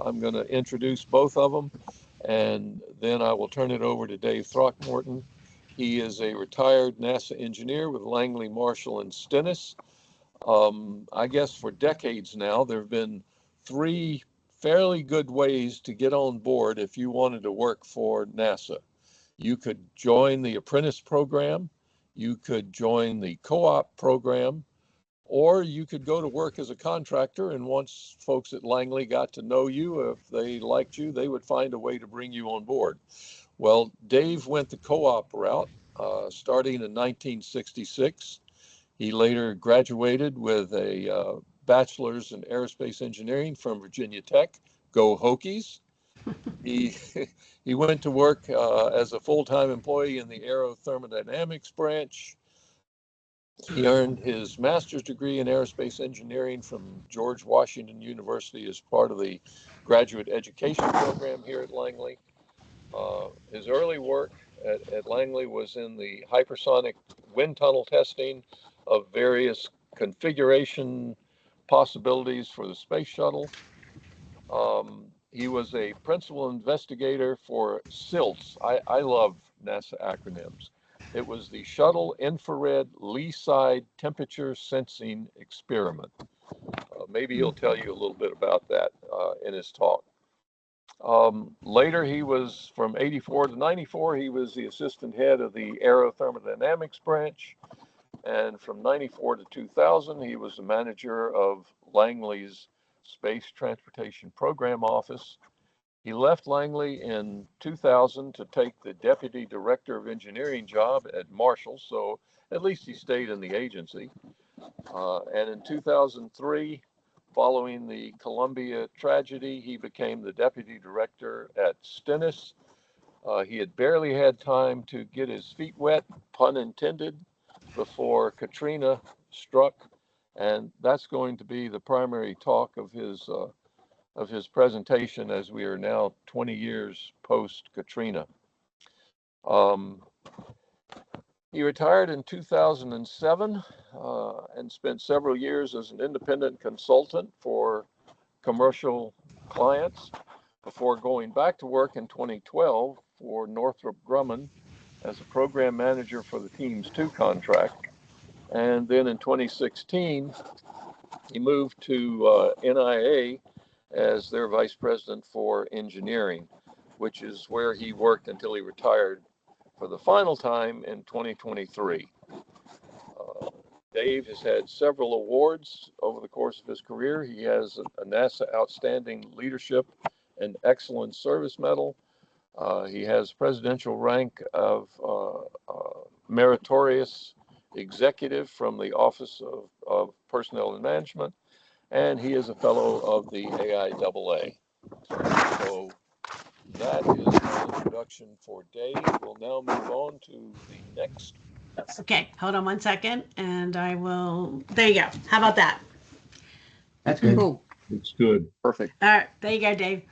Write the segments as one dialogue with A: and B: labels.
A: I'm going to introduce both of them, and then I will turn it over to Dave Throckmorton. He is a retired NASA engineer with Langley, Marshall, and Stennis. I guess for decades now, there have been three fairly good ways to get on board if you wanted to work for NASA. You could join the apprentice program, you could join the co-op program, or you could go to work as a contractor, and once folks at Langley got to know you, if they liked you, they would find a way to bring you on board. Well, Dave went the co-op route, starting in 1966. He later graduated with a bachelor's in aerospace engineering from Virginia Tech. Go Hokies. He went to work as a full-time employee in the aerothermodynamics branch. He earned his master's degree in aerospace engineering from George Washington University as part of the graduate education program here at Langley. His early work at Langley was in the hypersonic wind tunnel testing of various configuration possibilities for the space shuttle. He was a principal investigator for SILTS. I love NASA acronyms. It was the Shuttle Infrared Lee-Side Temperature Sensing Experiment. Maybe he'll tell you a little bit about that in his talk. Later, he was from 84 to 94, he was the assistant head of the aerothermodynamics branch. And from 94 to 2000, he was the manager of Langley's Space Transportation Program Office. He left Langley in 2000 to take the Deputy Director of Engineering job at Marshall, so at least he stayed in the agency. And in 2003, following the Columbia tragedy, he became the Deputy Director at Stennis. He had barely had time to get his feet wet, pun intended, before Katrina struck, and that's going to be the primary talk of his presentation as we are now 20 years post Katrina. He retired in 2007 and spent several years as an independent consultant for commercial clients before going back to work in 2012 for Northrop Grumman as a program manager for the Teams 2 contract. And then in 2016, he moved to NIA as their vice president for engineering, which is where he worked until he retired for the final time in 2023. Dave has had several awards over the course of his career. He has a NASA Outstanding Leadership and Excellence Service Medal. He has presidential rank of meritorious executive from the Office of Personnel and Management, and he is a fellow of the AIAA. So that is my introduction for Dave. We'll now move on to the next.
B: Okay, hold on 1 second, and I will. There you go. How about that?
C: That's good.
D: Cool.
A: It's good. Perfect.
B: All right, there you go, Dave.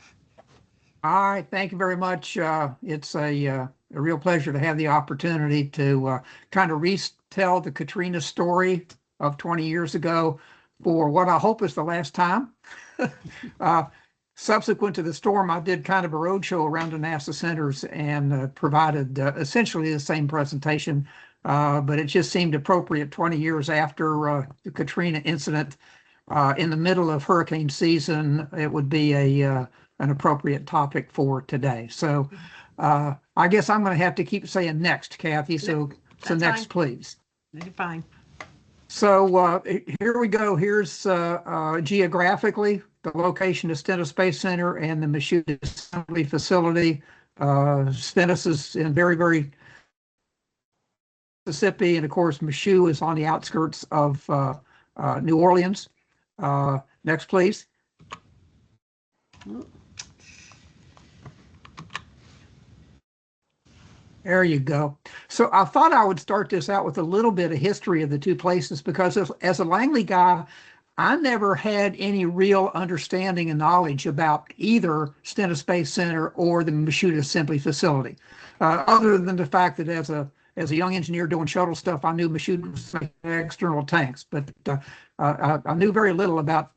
D: All right, thank you very much. It's a real pleasure to have the opportunity to kind of retell the Katrina story of 20 years ago for what I hope is the last time. Subsequent to the storm, I did kind of a roadshow around the NASA centers and provided essentially the same presentation, but it just seemed appropriate 20 years after the Katrina incident. In the middle of hurricane season, it would be an appropriate topic for today. So I guess I'm going to have to keep saying next, Kathy. So next, fine. Please.
B: You're fine.
D: So here we go. Here's geographically the location of Stennis Space Center and the Michoud Assembly Facility. Stennis is in very Mississippi, and of course Michoud is on the outskirts of New Orleans. Next, please. There you go. So I thought I would start this out with a little bit of history of the two places, because as a Langley guy, I never had any real understanding and knowledge about either Stennis Space Center or the Michoud Assembly Facility, other than the fact that as a young engineer doing shuttle stuff, I knew Michoud was external tanks, but I knew very little about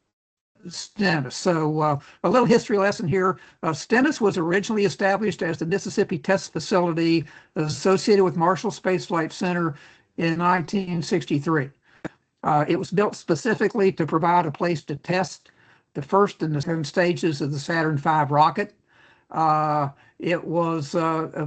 D: Stennis. So a little history lesson here. Stennis was originally established as the Mississippi Test Facility associated with Marshall Space Flight Center in 1963. It was built specifically to provide a place to test the first and the second stages of the Saturn V rocket. It was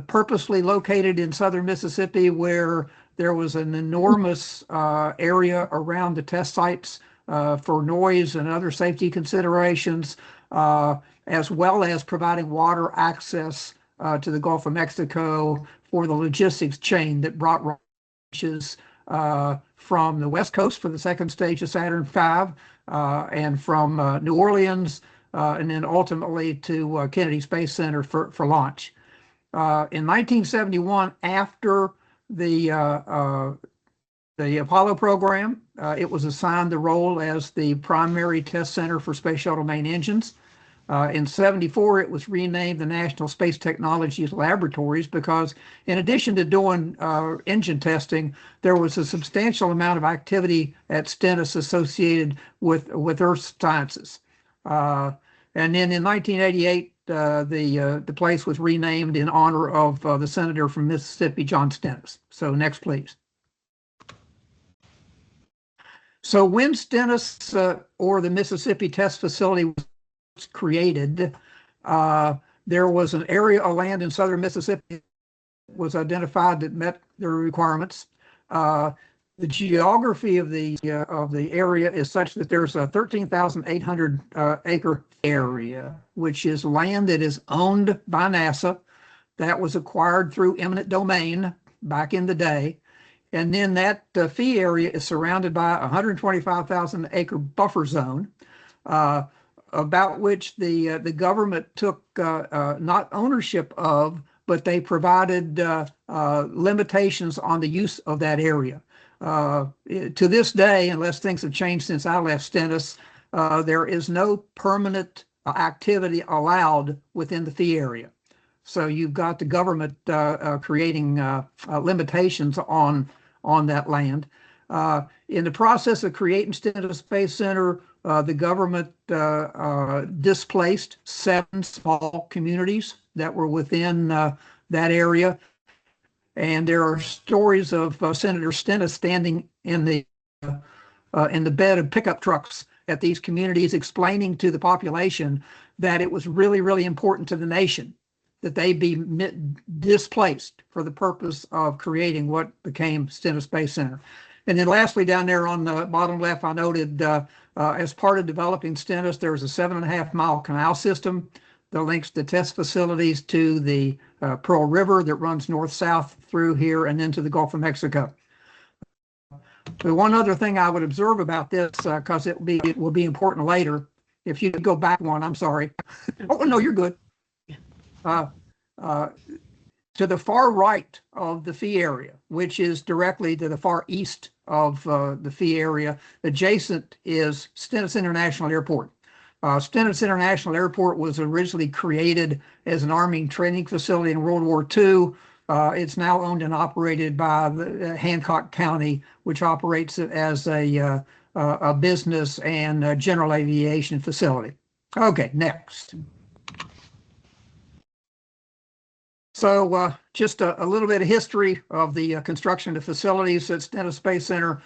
D: purposely located in southern Mississippi, where there was an enormous area around the test sites for noise and other safety considerations, as well as providing water access to the Gulf of Mexico for the logistics chain that brought rockets from the West Coast for the second stage of Saturn V, and from New Orleans, and then ultimately to Kennedy Space Center for launch. In 1971, after the Apollo program, it was assigned the role as the primary test center for Space Shuttle main engines. In 74, it was renamed the National Space Technologies Laboratories because, in addition to doing engine testing, there was a substantial amount of activity at Stennis associated with Earth sciences. And then in 1988, the place was renamed in honor of the senator from Mississippi, John Stennis. So next, please. So when Stennis or the Mississippi Test Facility was created, there was an area of land in southern Mississippi that was identified that met their requirements. The geography of the area is such that there's a 13,800 acre area, which is land that is owned by NASA, that was acquired through eminent domain back in the day. And then that fee area is surrounded by a 125,000 acre buffer zone, about which the government took not ownership of, but they provided limitations on the use of that area. To this day, unless things have changed since I left Stennis, there is no permanent activity allowed within the fee area. So you've got the government creating limitations on that land. In the process of creating Stennis Space Center, the government displaced 7 small communities that were within that area. And there are stories of Senator Stennis standing in the bed of pickup trucks at these communities, explaining to the population that it was really, really important to the nation that they be displaced for the purpose of creating what became Stennis Space Center. And then lastly, down there on the bottom left, I noted as part of developing Stennis, there's a 7.5-mile canal system that links the test facilities to the Pearl River that runs north-south through here and into the Gulf of Mexico. The one other thing I would observe about this, because it will be important later, if you go back one, I'm sorry. Oh, no, you're good. To the far right of the fee area, which is directly to the far east of the fee area, adjacent is Stennis International Airport. Stennis International Airport was originally created as an Army training facility in World War II. It's now owned and operated by the Hancock County, which operates it as a business and general aviation facility. Okay, next. So just a little bit of history of the construction of facilities at Stennis Space Center.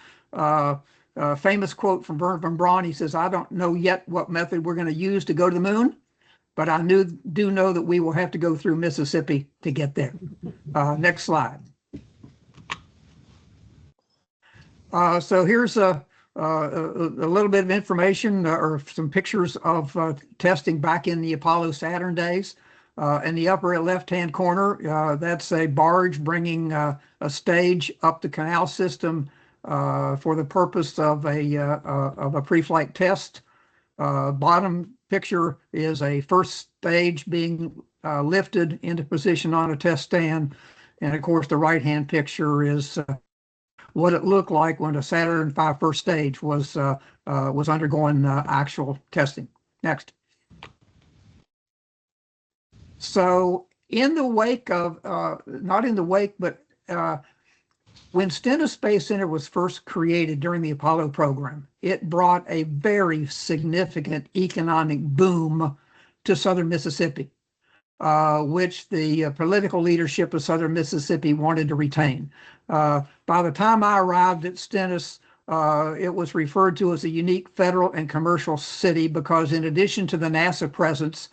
D: Famous quote from Wernher von Braun. He says, "I don't know yet what method we're going to use to go to the moon, but I do know that we will have to go through Mississippi to get there." Next slide. So here's a little bit of information or some pictures of testing back in the Apollo Saturn days. In the upper left-hand corner, that's a barge bringing a stage up the canal system for the purpose of a pre-flight test. Bottom picture is a first stage being lifted into position on a test stand. And of course, the right-hand picture is what it looked like when the Saturn V first stage was undergoing actual testing. Next. So in the wake of, not in the wake, but When Stennis Space Center was first created during the Apollo program, it brought a very significant economic boom to southern Mississippi, which the political leadership of southern Mississippi wanted to retain. By the time I arrived at Stennis, it was referred to as a unique federal and commercial city because in addition to the NASA presence,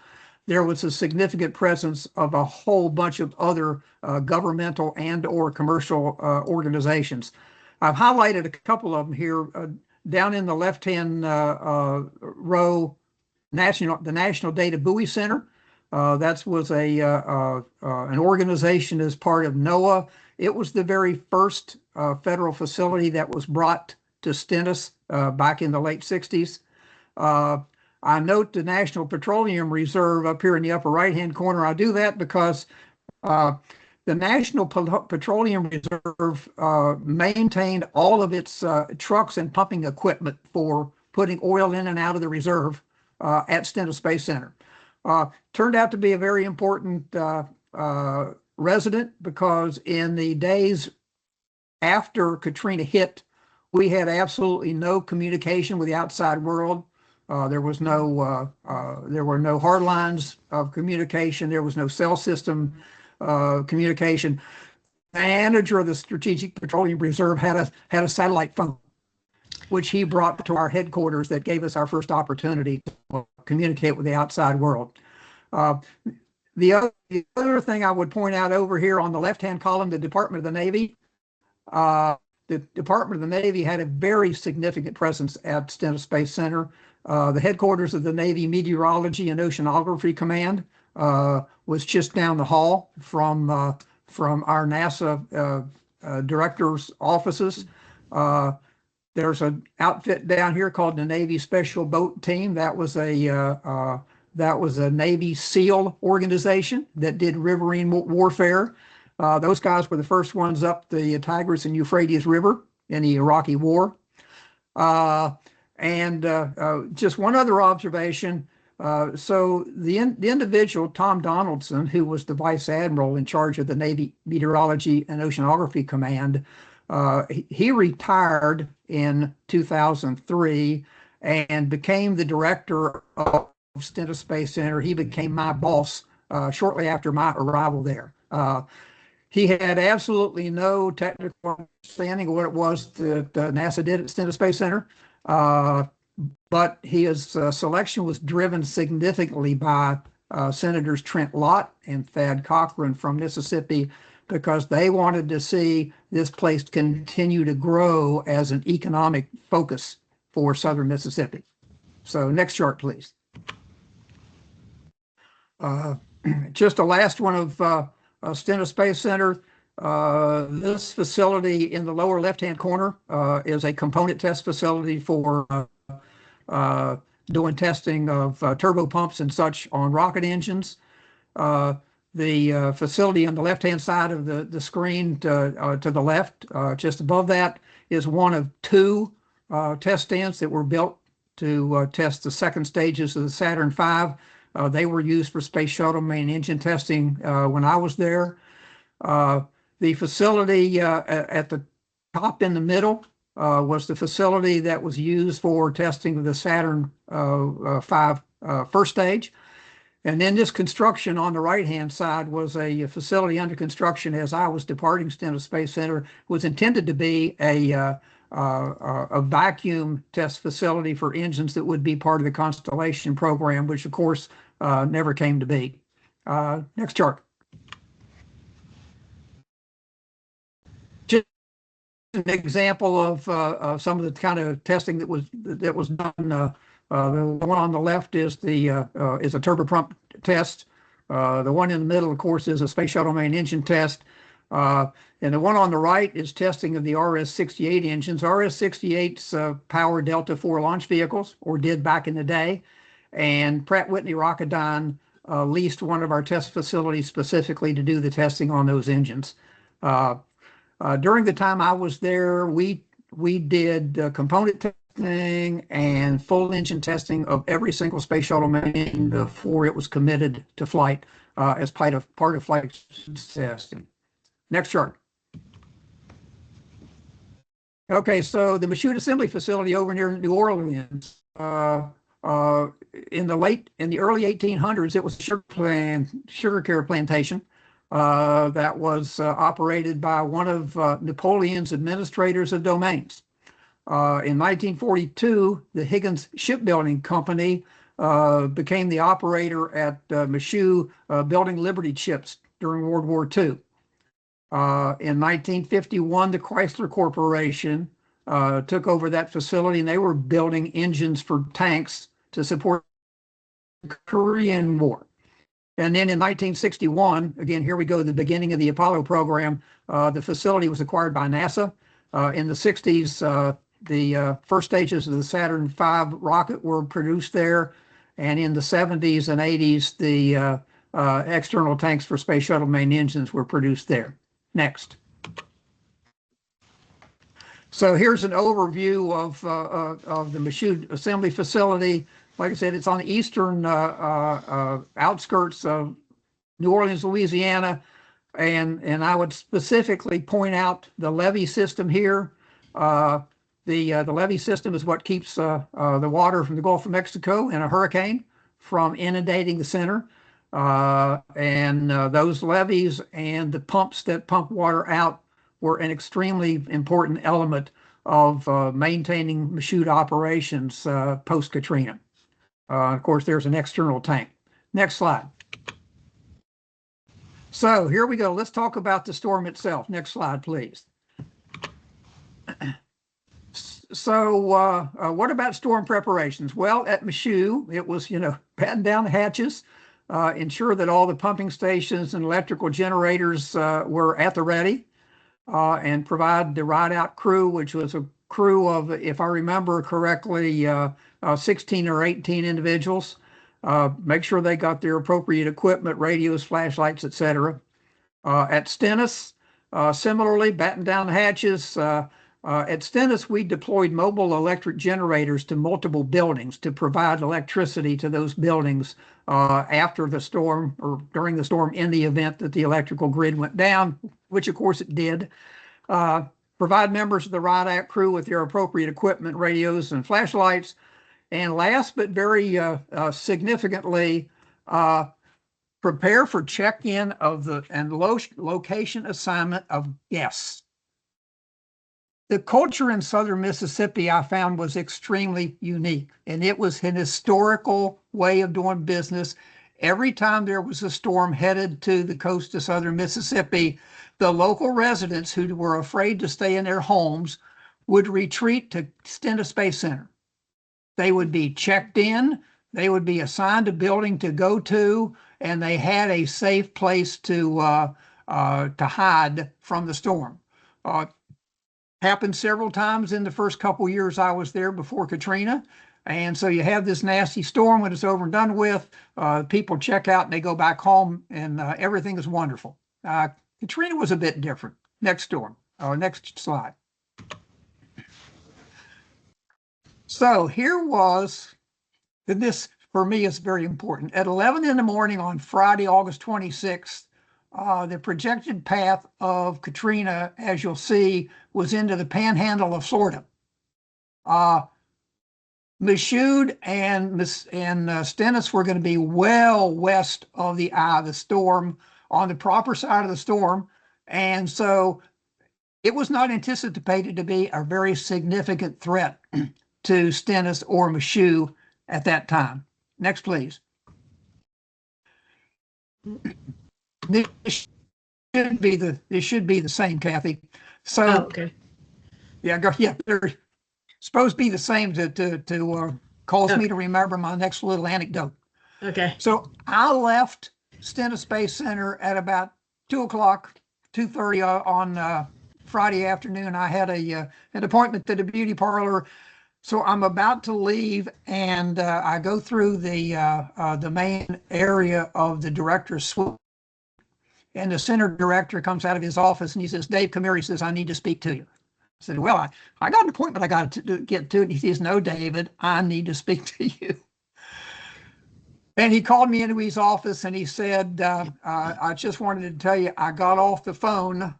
D: there was a significant presence of a whole bunch of other governmental and or commercial organizations. I've highlighted a couple of them here. Down in the left-hand row, the National Data Buoy Center. That was an organization as part of NOAA. It was the very first federal facility that was brought to Stennis back in the late 60s. I note the National Petroleum Reserve up here in the upper right-hand corner. I do that because the National Petroleum Reserve maintained all of its trucks and pumping equipment for putting oil in and out of the reserve at Stennis Space Center. Turned out to be a very important resident because in the days after Katrina hit, we had absolutely no communication with the outside world. There were no hard lines of communication. There was no cell system communication. The manager of the Strategic Petroleum Reserve had a satellite phone, which he brought to our headquarters that gave us our first opportunity to communicate with the outside world. The other thing I would point out over here on the left-hand column, the Department of the Navy. The Department of the Navy had a very significant presence at Stennis Space Center. The headquarters of the Navy Meteorology and Oceanography Command was just down the hall from our NASA director's offices. There's an outfit down here called the Navy Special Boat Team. That was a Navy SEAL organization that did riverine warfare. Those guys were the first ones up the Tigris and Euphrates River in the Iraqi War. Just one other observation. So the individual, Tom Donaldson, who was the Vice Admiral in charge of the Navy Meteorology and Oceanography Command, he retired in 2003 and became the director of Stennis Space Center. He became my boss shortly after my arrival there. He had absolutely no technical understanding of what it was that NASA did at Stennis Space Center, but his selection was driven significantly by Senators Trent Lott and Thad Cochran from Mississippi because they wanted to see this place continue to grow as an economic focus for southern Mississippi. So next chart, please. Just a last one of Stennis Space Center. This facility in the lower left-hand corner is a component test facility for doing testing of turbo pumps and such on rocket engines. The facility on the left-hand side of the screen to the left, just above that, is one of two test stands that were built to test the second stages of the Saturn V. They were used for space shuttle main engine testing when I was there. The facility at the top in the middle was the facility that was used for testing of the Saturn V first stage. And then this construction on the right-hand side was a facility under construction as I was departing Stennis Space Center. It was intended to be a vacuum test facility for engines that would be part of the Constellation program, which of course never came to be. Next chart. Just an example of some of the kind of testing that was done. The one on the left is a turboprop test. The one in the middle, of course, is a space shuttle main engine test. And the one on the right is testing of the RS-68 engines. RS-68's power Delta IV launch vehicles, or did back in the day. And Pratt Whitney Rocketdyne leased one of our test facilities specifically to do the testing on those engines. During the time I was there, we did component testing and full engine testing of every single space shuttle main engine before it was committed to flight as part of flight testing. Next chart. Okay, so the Michoud Assembly Facility over near New Orleans, in the early 1800s, it was a sugar care plantation that was operated by one of Napoleon's administrators of domains. In 1942, the Higgins Shipbuilding Company became the operator at Michoud, building Liberty ships during World War II. In 1951, the Chrysler Corporation took over that facility, and they were building engines for tanks to support the Korean War. And then in 1961, again, here we go, the beginning of the Apollo program, the facility was acquired by NASA. In the 60s, the first stages of the Saturn V rocket were produced there. And in the 70s and 80s, the external tanks for Space Shuttle main engines were produced there. Next. So here's an overview of the Michoud Assembly Facility. Like I said, it's on the eastern outskirts of New Orleans, Louisiana. And I would specifically point out the levee system here. The levee system is what keeps the water from the Gulf of Mexico in a hurricane from inundating the center. Those levees and the pumps that pump water out were an extremely important element of maintaining Michoud operations post-Katrina. Of course, there's an external tank. Next slide. So here we go. Let's talk about the storm itself. Next slide, please. So what about storm preparations? Well, at Michoud, it was, batten down the hatches, ensure that all the pumping stations and electrical generators were at the ready, and provide the ride-out crew, which was a crew of, if I remember correctly, 16 or 18 individuals. Make sure they got their appropriate equipment, radios, flashlights, etc. At Stennis, similarly, batten down the hatches. At Stennis, we deployed mobile electric generators to multiple buildings to provide electricity to those buildings after the storm or during the storm in the event that the electrical grid went down, which of course it did. Provide members of the ride-out crew with their appropriate equipment, radios, and flashlights. And last but very significantly, prepare for check-in of and location assignment of guests. The culture in southern Mississippi, I found, was extremely unique, and it was an historical way of doing business. Every time there was a storm headed to the coast of southern Mississippi, the local residents who were afraid to stay in their homes would retreat to Stennis Space Center. They would be checked in, they would be assigned a building to go to, and they had a safe place to hide from the storm. Happened several times in the first couple years I was there before Katrina. And so you have this nasty storm. When it's over and done with, people check out and they go back home, and everything is wonderful. Katrina was a bit different. Next storm, next slide. So here was, and this for me is very important. At 11 in the morning on Friday, August 26th, the projected path of Katrina, as you'll see, was into the panhandle of Florida. Michoud and Stennis were going to be well west of the eye of the storm, on the proper side of the storm. And so it was not anticipated to be a very significant threat to Stennis or Michoud at that time. Next, please. This should be the same, Kathy. So,
B: okay.
D: Yeah, they're supposed to be the same to cause me to remember my next little anecdote.
B: Okay.
D: So I left Stennis Space Center at about 2:30 on Friday afternoon. I had an appointment at a beauty parlor. So I'm about to leave, and I go through the main area of the director's suite. And the center director comes out of his office and he says, "Dave, come here." He says, "I need to speak to you." I said, "Well, I got an appointment I got to get to." And he says, "No, David, I need to speak to you." And he called me into his office and he said, "I just wanted to tell you, I got off the phone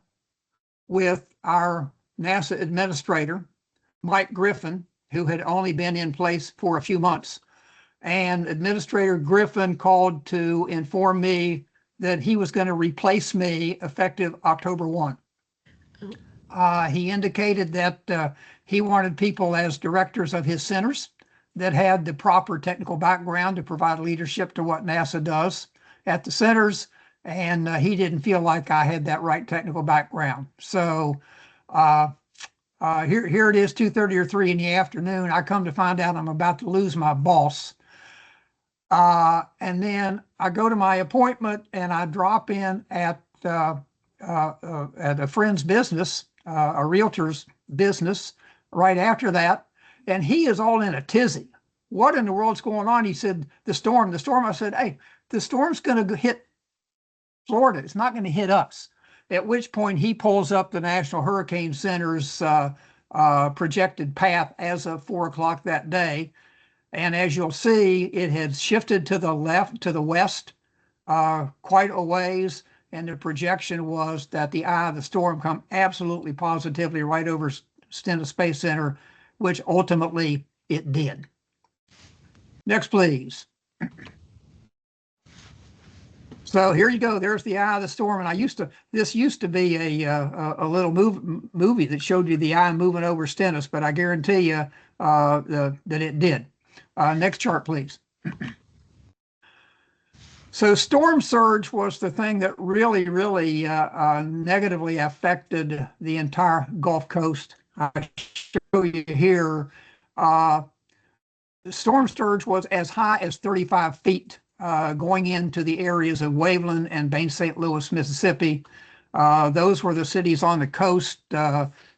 D: with our NASA administrator, Mike Griffin, who had only been in place for a few months. And Administrator Griffin called to inform me that he was going to replace me effective October 1. He indicated that he wanted people as directors of his centers that had the proper technical background to provide leadership to what NASA does at the centers. And he didn't feel like I had that right technical background. So here it is, 2:30 or 3 in the afternoon. I come to find out I'm about to lose my boss. And then I go to my appointment and I drop in at a friend's business, a realtor's business right after that. And he is all in a tizzy. What in the world's going on? He said, the storm. I said, hey, the storm's going to hit Florida. It's not going to hit us. At which point he pulls up the National Hurricane Center's projected path as of 4 o'clock that day. And as you'll see, it had shifted to the left, to the west, quite a ways. And the projection was that the eye of the storm come absolutely positively right over Stennis Space Center, which ultimately it did. Next, please. So here you go. There's the eye of the storm. And this used to be a little movie that showed you the eye moving over Stennis, but I guarantee you that it did. Next chart, please. So storm surge was the thing that really negatively affected the entire Gulf Coast. I show you here. Storm surge was as high as 35 feet going into the areas of Waveland and Bain St. Louis, Mississippi. Those were the cities on the coast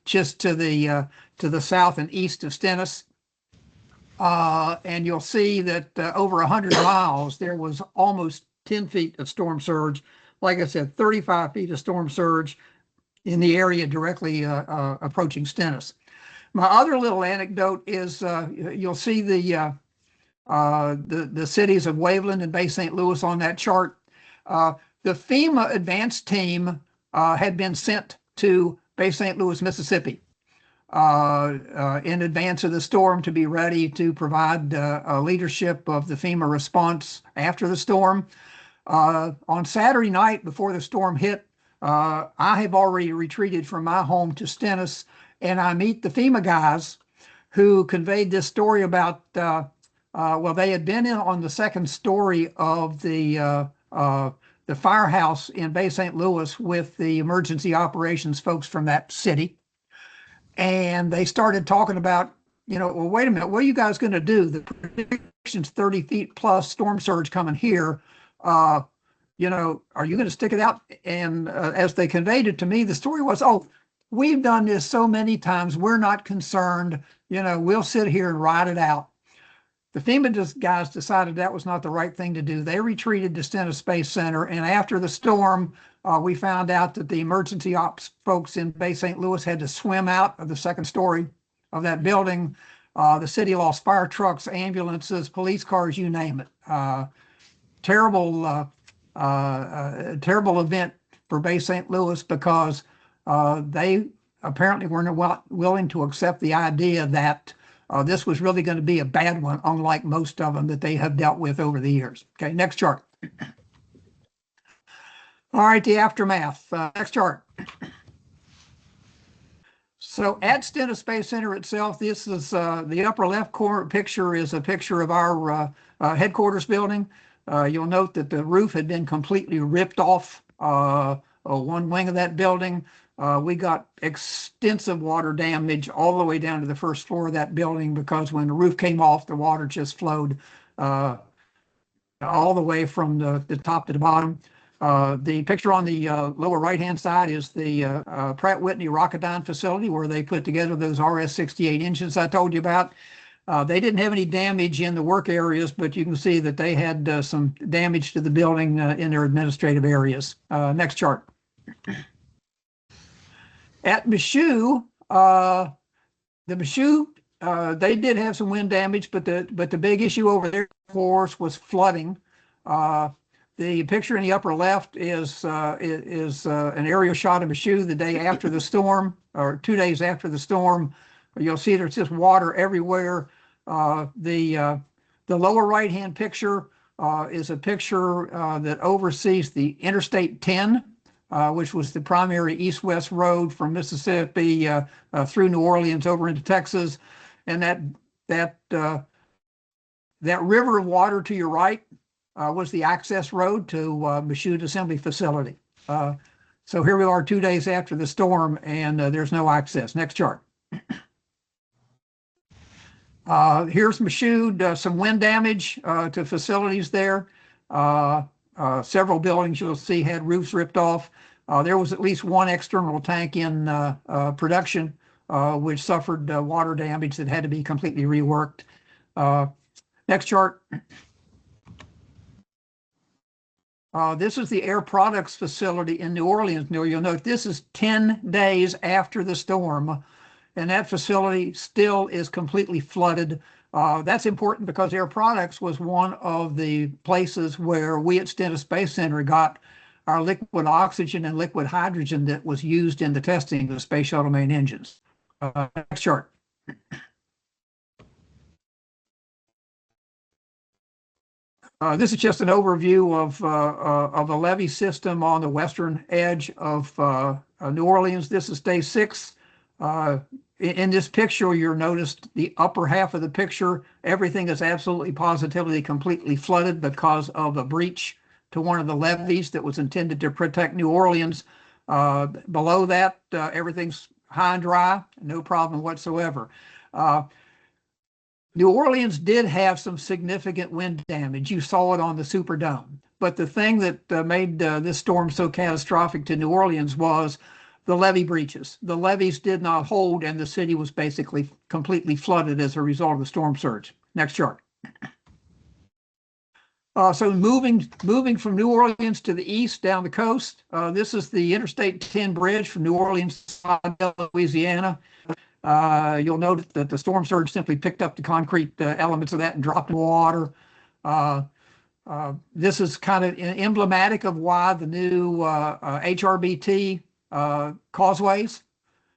D: just to the south and east of Stennis. And you'll see that over 100 miles, there was almost 10 feet of storm surge. Like I said, 35 feet of storm surge in the area directly approaching Stennis. My other little anecdote is you'll see the cities of Waveland and Bay St. Louis on that chart. The FEMA advance team had been sent to Bay St. Louis, Mississippi in advance of the storm to be ready to provide leadership of the FEMA response after the storm. On Saturday night before the storm hit, I have already retreated from my home to Stennis, and I meet the FEMA guys who conveyed this story about, well, they had been in on the second story of the firehouse in Bay St. Louis with the emergency operations folks from that city. And they started talking about, well, wait a minute, what are you guys going to do? The prediction's 30 feet plus storm surge coming here. Are you going to stick it out? And as they conveyed it to me, the story was, oh, we've done this so many times. We're not concerned. We'll sit here and ride it out. The FEMA guys decided that was not the right thing to do. They retreated to Stennis Space Center. And after the storm, we found out that the emergency ops folks in Bay St. Louis had to swim out of the second story of that building. The city lost fire trucks, ambulances, police cars, you name it. Terrible event for Bay St. Louis because they apparently weren't willing to accept the idea that this was really going to be a bad one, unlike most of them that they have dealt with over the years. Okay, next chart. All right, the aftermath. Next chart. So at Stennis Space Center itself, this is the upper left corner picture is a picture of our headquarters building. You'll note that the roof had been completely ripped off one wing of that building. We got extensive water damage all the way down to the first floor of that building because when the roof came off, the water just flowed all the way from the top to the bottom. The picture on the lower right-hand side is the Pratt Whitney Rocketdyne facility where they put together those RS-68 engines I told you about. They didn't have any damage in the work areas, but you can see that they had some damage to the building in their administrative areas. Next chart. At Michoud, they did have some wind damage, but the big issue over there, of course, was flooding. The picture in the upper left is an aerial shot of Michoud the day after the storm, or 2 days after the storm. You'll see there's just water everywhere. The lower right-hand picture is a picture that oversees the Interstate 10, which was the primary east-west road from Mississippi through New Orleans over into Texas. And that river of water to your right was the access road to Michoud Assembly Facility. So here we are 2 days after the storm, and there's no access. Next chart. Here's Michoud, some wind damage to facilities there. Several buildings you'll see had roofs ripped off. There was at least one external tank in production, which suffered water damage that had to be completely reworked. Next chart. This is the Air Products facility in New Orleans. Now, you'll note this is 10 days after the storm, and that facility still is completely flooded. That's important because Air Products was one of the places where we at Stennis Space Center got our liquid oxygen and liquid hydrogen that was used in the testing of the Space Shuttle main engines. Next chart. This is just an overview of a levee system on the western edge of New Orleans. This is day 6. In this picture, you'll notice the upper half of the picture, everything is absolutely positively completely flooded because of a breach to one of the levees that was intended to protect New Orleans. Below that, everything's high and dry, no problem whatsoever. New Orleans did have some significant wind damage. You saw it on the Superdome. But the thing that made this storm so catastrophic to New Orleans was the levee breaches. The levees did not hold, and the city was basically completely flooded as a result of the storm surge. Next chart. So moving from New Orleans to the east down the coast, this is the Interstate 10 bridge from New Orleans to Louisiana. You'll note that the storm surge simply picked up the concrete elements of that and dropped in the water. This is kind of emblematic of why the new HRBT causeways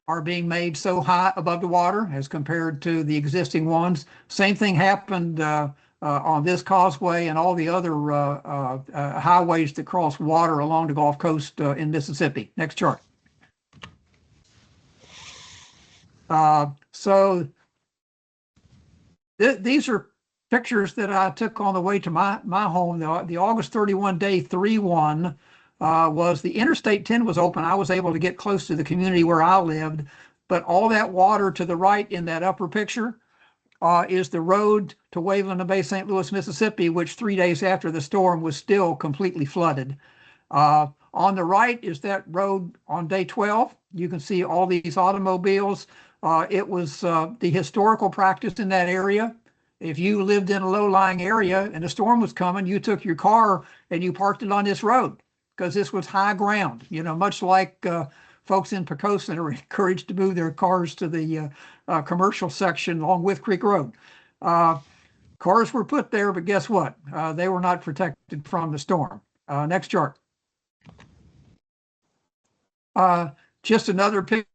D: are being made so high above the water as compared to the existing ones. Same thing happened on this causeway and all the other highways that cross water along the Gulf Coast in Mississippi. Next chart. So these are pictures that I took on the way to my home. The August 31 day 3-1 was the Interstate 10 was open. I was able to get close to the community where I lived, but all that water to the right in that upper picture is the road to Waveland Bay, St. Louis, Mississippi, which 3 days after the storm was still completely flooded. On the right is that road on day 12. You can see all these automobiles. It was the historical practice in that area. If you lived in a low-lying area and a storm was coming, you took your car and you parked it on this road because this was high ground, you know, much like folks in Pocosin are encouraged to move their cars to the commercial section along Wythe Creek Road. Cars were put there, but guess what? They were not protected from the storm. Next chart. Just another picture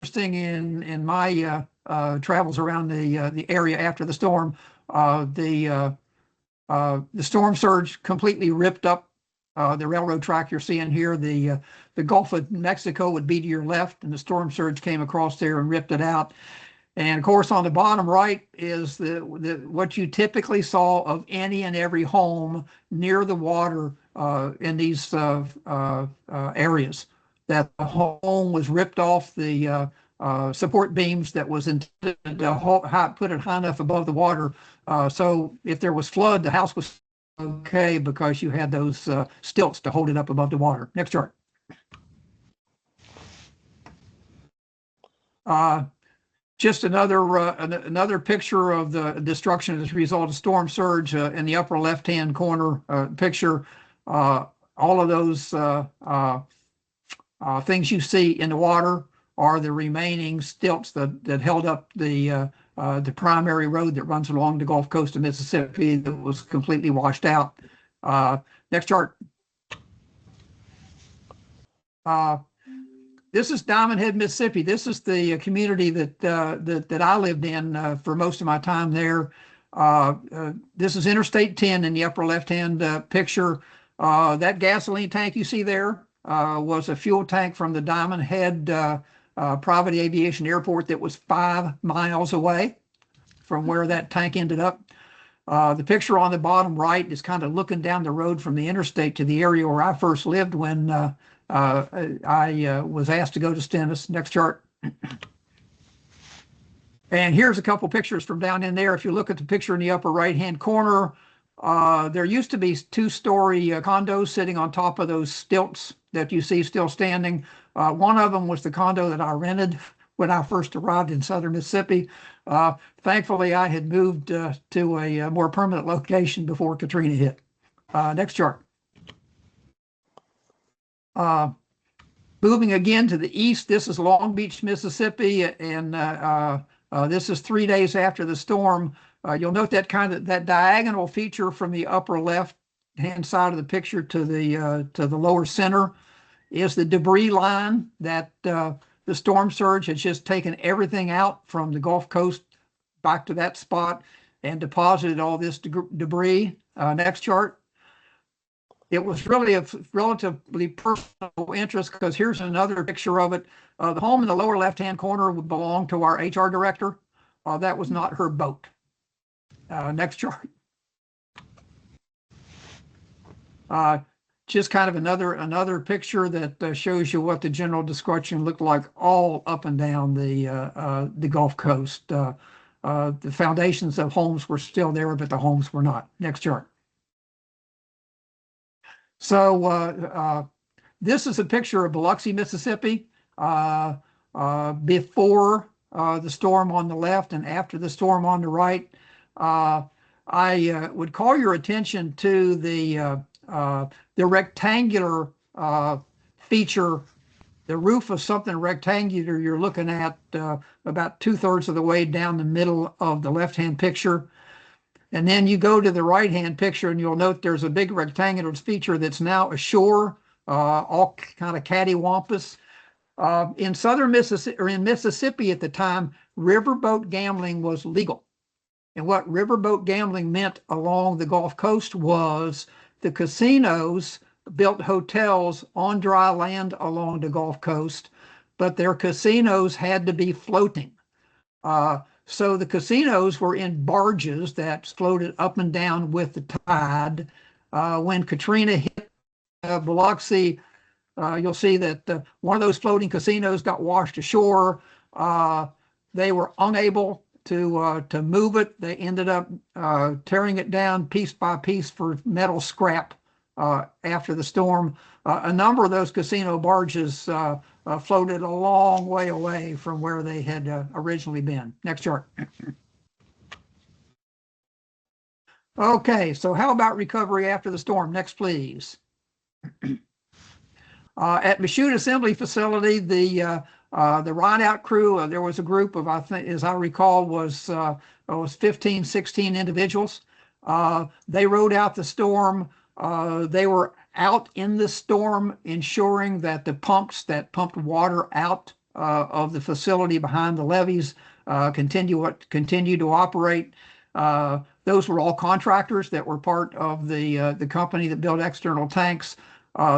D: interesting in my travels around the area after the storm. The storm surge completely ripped up the railroad track you're seeing here. The Gulf of Mexico would be to your left, and the storm surge came across there and ripped it out. And of course, on the bottom right is what you typically saw of any and every home near the water in these areas. That the home was ripped off the support beams that was intended to put it high enough above the water. So if there was flood, the house was okay because you had those stilts to hold it up above the water. Next chart. Just another picture of the destruction as a result of storm surge in the upper left-hand corner picture. All of those things you see in the water are the remaining stilts that held up the primary road that runs along the Gulf Coast of Mississippi that was completely washed out. Next chart. This is Diamond Head, Mississippi. This is the community that I lived in for most of my time there. This is Interstate 10 in the upper left-hand picture. That gasoline tank you see there was a fuel tank from the Diamond Head Private Aviation Airport that was 5 miles away from where that tank ended up. The picture on the bottom right is kind of looking down the road from the interstate to the area where I first lived when I was asked to go to Stennis. Next chart. And here's a couple pictures from down in there. If you look at the picture in the upper right-hand corner, there used to be 2-story condos sitting on top of those stilts that you see still standing. One of them was the condo that I rented when I first arrived in southern Mississippi. Thankfully, I had moved to a more permanent location before Katrina hit. Next chart. Moving again to the east, this is Long Beach, Mississippi, and this is 3 days after the storm. You'll note that that diagonal feature from the upper left-hand side of the picture to the lower center is the debris line that the storm surge has just taken everything out from the Gulf Coast back to that spot and deposited all this debris. Next chart. It was really of relatively personal interest because here's another picture of it. The home in the lower left-hand corner would belong to our HR director. That was not her boat. Next chart. Just kind of another picture that shows you what the general destruction looked like all up and down the Gulf Coast. The foundations of homes were still there, but the homes were not. Next chart. So this is a picture of Biloxi, Mississippi, before the storm on the left and after the storm on the right. I would call your attention to the rectangular feature, the roof of something rectangular you're looking at about 2/3 of the way down the middle of the left-hand picture. And then you go to the right-hand picture and you'll note there's a big rectangular feature that's now ashore, all kind of cattywampus. In southern Mississippi, or in Mississippi at the time, riverboat gambling was legal. And what riverboat gambling meant along the Gulf Coast was the casinos built hotels on dry land along the Gulf Coast, but their casinos had to be floating. So the casinos were in barges that floated up and down with the tide. When Katrina hit Biloxi, you'll see that one of those floating casinos got washed ashore. They were unable to move it. They ended up tearing it down piece by piece for metal scrap after the storm. A number of those casino barges floated a long way away from where they had originally been. Next chart. Okay, so how about recovery after the storm? Next, please. At Michoud Assembly Facility, the ride-out crew, there was a group of, I think, as I recall, was 15, 16 individuals. They rode out the storm. They were out in the storm, ensuring that the pumps that pumped water out of the facility behind the levees continue to operate. Those were all contractors that were part of the company that built external tanks.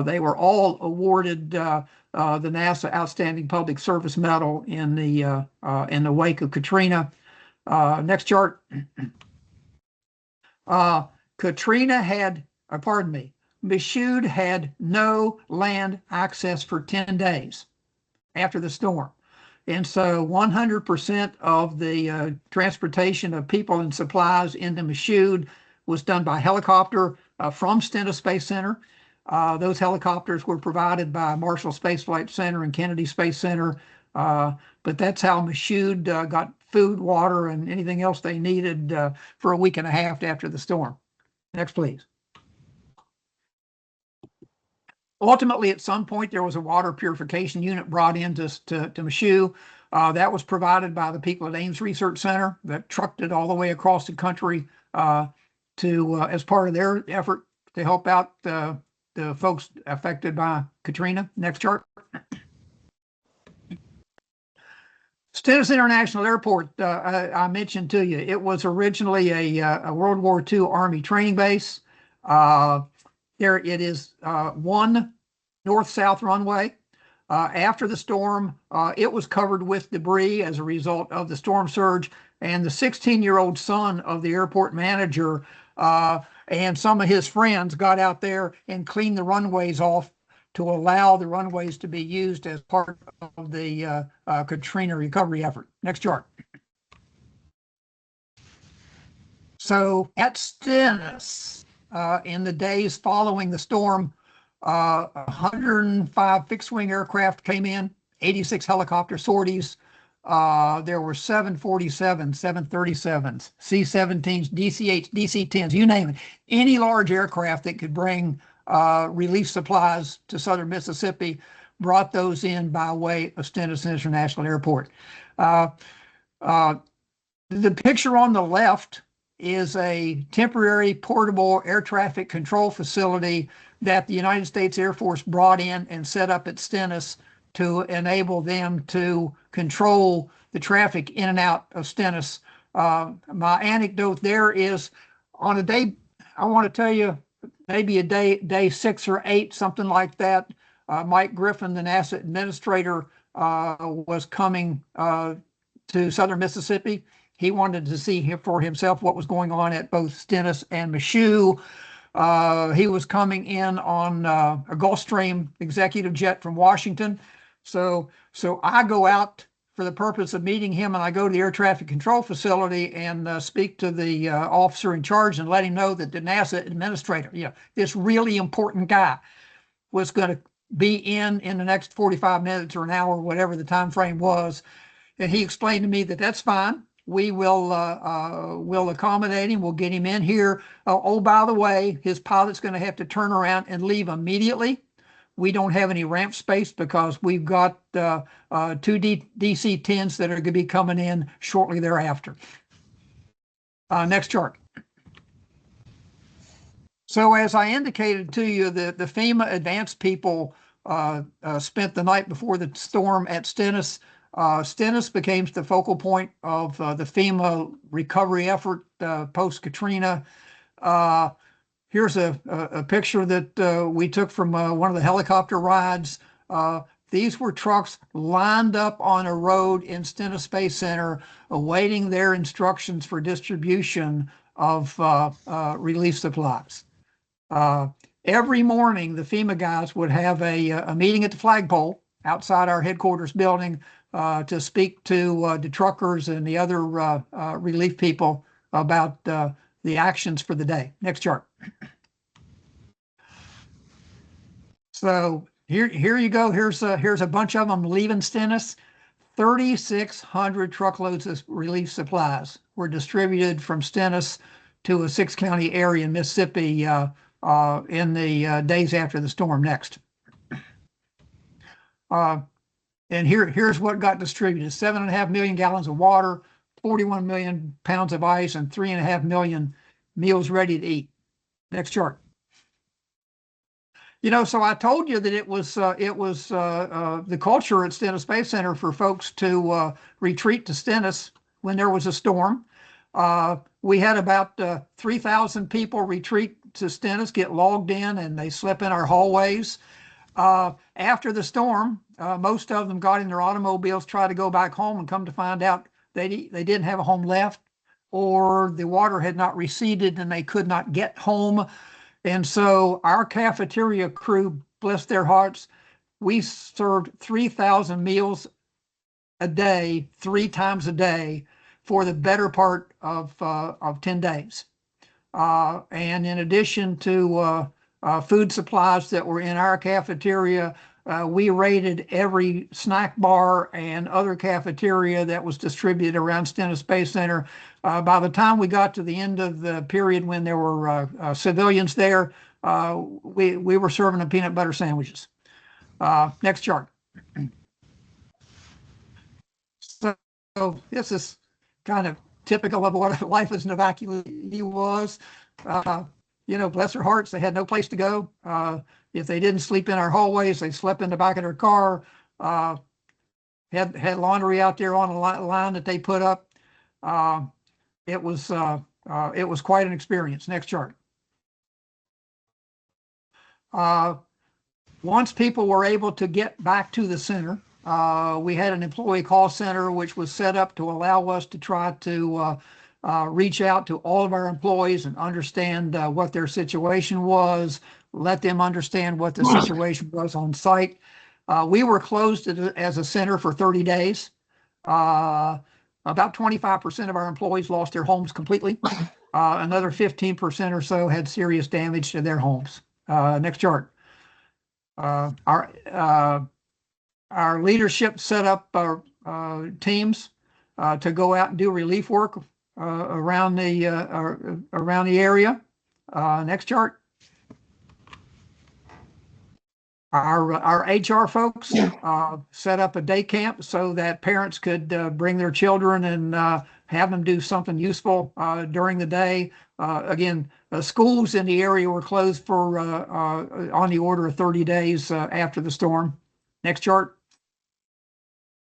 D: They were all awarded the NASA Outstanding Public Service Medal in the wake of Katrina. Next chart. Katrina had, pardon me, Michoud had no land access for 10 days after the storm. And so 100% of the transportation of people and supplies into Michoud was done by helicopter from Stennis Space Center. Those helicopters were provided by Marshall Space Flight Center and Kennedy Space Center. But that's how Michoud got food, water, and anything else they needed for a week and a half after the storm. Next, please. Ultimately, at some point, there was a water purification unit brought in to Michoud. That was provided by the people at Ames Research Center that trucked it all the way across the country as part of their effort to help out the folks affected by Katrina. Next chart. Stennis International Airport, I mentioned to you, it was originally a World War II Army training base. There it is, one north-south runway. After the storm, it was covered with debris as a result of the storm surge, and the 16-year-old son of the airport manager and some of his friends got out there and cleaned the runways off to allow the runways to be used as part of the Katrina recovery effort. Next chart. So at Stennis, in the days following the storm, 105 fixed-wing aircraft came in, 86 helicopter sorties. There were 747s, 737s, C-17s, DC-8s, DC-10s, you name it. Any large aircraft that could bring relief supplies to southern Mississippi brought those in by way of Stennis International Airport. The picture on the left is a temporary portable air traffic control facility that the United States Air Force brought in and set up at Stennis to enable them to control the traffic in and out of Stennis. My anecdote there is on a day, I want to tell you, maybe a day 6 or 8, something like that. Mike Griffin, the NASA administrator, was coming to southern Mississippi. He wanted to see for himself what was going on at both Stennis and Michoud. He was coming in on a Gulfstream executive jet from Washington. So I go out for the purpose of meeting him, and I go to the air traffic control facility and speak to the officer in charge and let him know that the NASA administrator, this really important guy, was going to be in the next 45 minutes or an hour, whatever the time frame was. And he explained to me that that's fine. We will accommodate him. We'll get him in here. Oh, by the way, his pilot's going to have to turn around and leave immediately. We don't have any ramp space because we've got 2 DC-10s that are going to be coming in shortly thereafter. Next chart. So as I indicated to you, the FEMA advanced people spent the night before the storm at Stennis. Stennis became the focal point of the FEMA recovery effort post-Katrina. Here's a picture that we took from one of the helicopter rides. These were trucks lined up on a road in Stennis Space Center awaiting their instructions for distribution of relief supplies. Every morning, the FEMA guys would have a meeting at the flagpole outside our headquarters building to speak to the truckers and the other relief people about the actions for the day. Next chart. So here you go. Here's a bunch of them leaving Stennis. 3,600 truckloads of relief supplies were distributed from Stennis to a 6-county area in Mississippi in the days after the storm. Next. And here's what got distributed: 7.5 million gallons of water, 41 million pounds of ice, and 3.5 million meals ready to eat. Next chart. So I told you that it was the culture at Stennis Space Center for folks to retreat to Stennis when there was a storm. We had about 3,000 people retreat to Stennis, get logged in, and they slept in our hallways. After the storm, most of them got in their automobiles, tried to go back home, and come to find out they didn't have a home left, or the water had not receded and they could not get home. And so our cafeteria crew, bless their hearts, we served 3,000 meals a day, 3 times a day, for the better part of 10 days. And in addition to food supplies that were in our cafeteria, we raided every snack bar and other cafeteria that was distributed around Stennis Space Center. By the time we got to the end of the period when there were civilians there, we were serving them peanut butter sandwiches. Next chart. So this is kind of typical of what life as an evacuee was. bless their hearts, they had no place to go. If they didn't sleep in our hallways, they slept in the back of their car. Had laundry out there on a line that they put up. It was quite an experience. Next chart. Once people were able to get back to the center, we had an employee call center which was set up to allow us to try to reach out to all of our employees and understand what their situation was, let them understand what the situation was on site. We were closed as a center for 30 days. About 25% of our employees lost their homes completely. Another 15% or so had serious damage to their homes. Next chart. Our leadership set up our teams to go out and do relief work around the area. Next chart. Our HR folks set up a day camp so that parents could bring their children and have them do something useful during the day. Again, schools in the area were closed for on the order of 30 days after the storm. Next chart.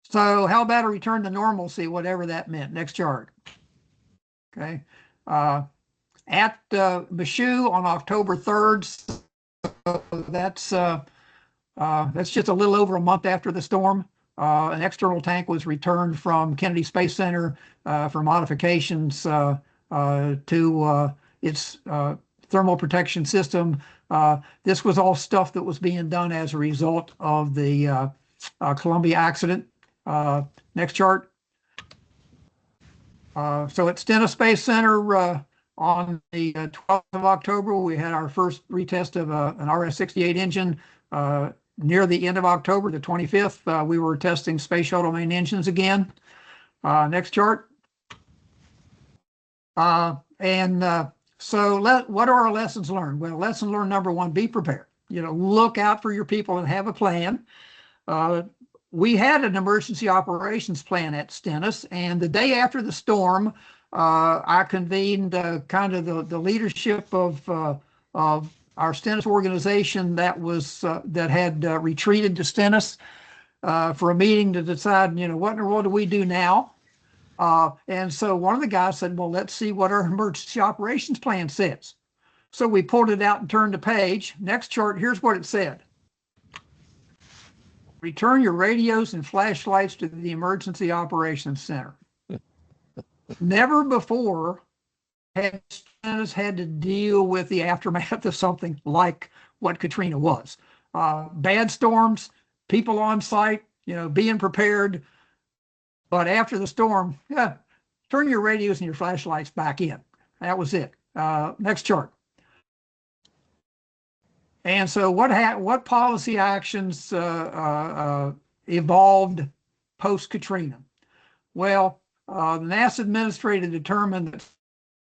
D: So how about a return to normalcy, whatever that meant? Next chart. Okay. At Michoud on October 3rd, so that's just a little over a month after the storm. An external tank was returned from Kennedy Space Center for modifications to its thermal protection system. This was all stuff that was being done as a result of the Columbia accident. Next chart. So at Stennis Space Center on the 12th of October, we had our first retest of an RS-68 engine. Near the end of October, the 25th, we were testing space shuttle main engines again. Next chart. So what are our lessons learned? Well, lesson learned number one, be prepared. Look out for your people and have a plan. We had an emergency operations plan at Stennis, and the day after the storm, I convened kind of the leadership of our Stennis organization that had retreated to Stennis for a meeting to decide, what in the world do we do now? And so one of the guys said, well, let's see what our emergency operations plan says. So we pulled it out and turned the page. Next chart, here's what it said. Return your radios and flashlights to the Emergency Operations Center. Never before had Stennis had to deal with the aftermath of something like what Katrina was. Bad storms, people on site, being prepared. But after the storm, turn your radios and your flashlights back in. That was it. Next chart. And so what policy actions evolved post-Katrina? Well, the NASA administrator determined that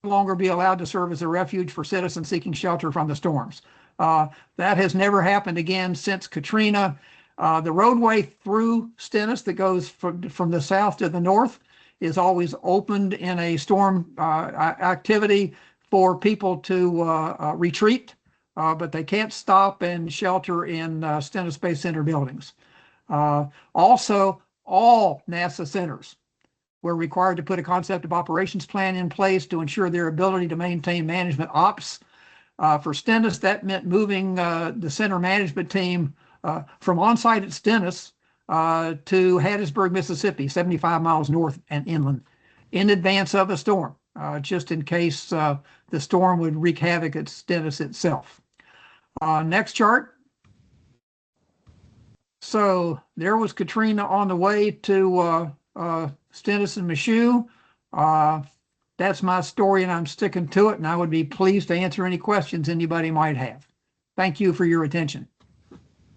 D: no longer be allowed to serve as a refuge for citizens seeking shelter from the storms. That has never happened again since Katrina. The roadway through Stennis that goes from the south to the north is always opened in a storm activity for people to retreat. But they can't stop and shelter in Stennis Space Center buildings. Also, all NASA centers were required to put a concept of operations plan in place to ensure their ability to maintain management ops. For Stennis, that meant moving the center management team from on-site at Stennis to Hattiesburg, Mississippi, 75 miles north and inland, in advance of a storm, just in case the storm would wreak havoc at Stennis itself. Next chart. So there was Katrina on the way to Stennis and Michoud. That's my story, and I'm sticking to it, and I would be pleased to answer any questions anybody might have. Thank you for your attention.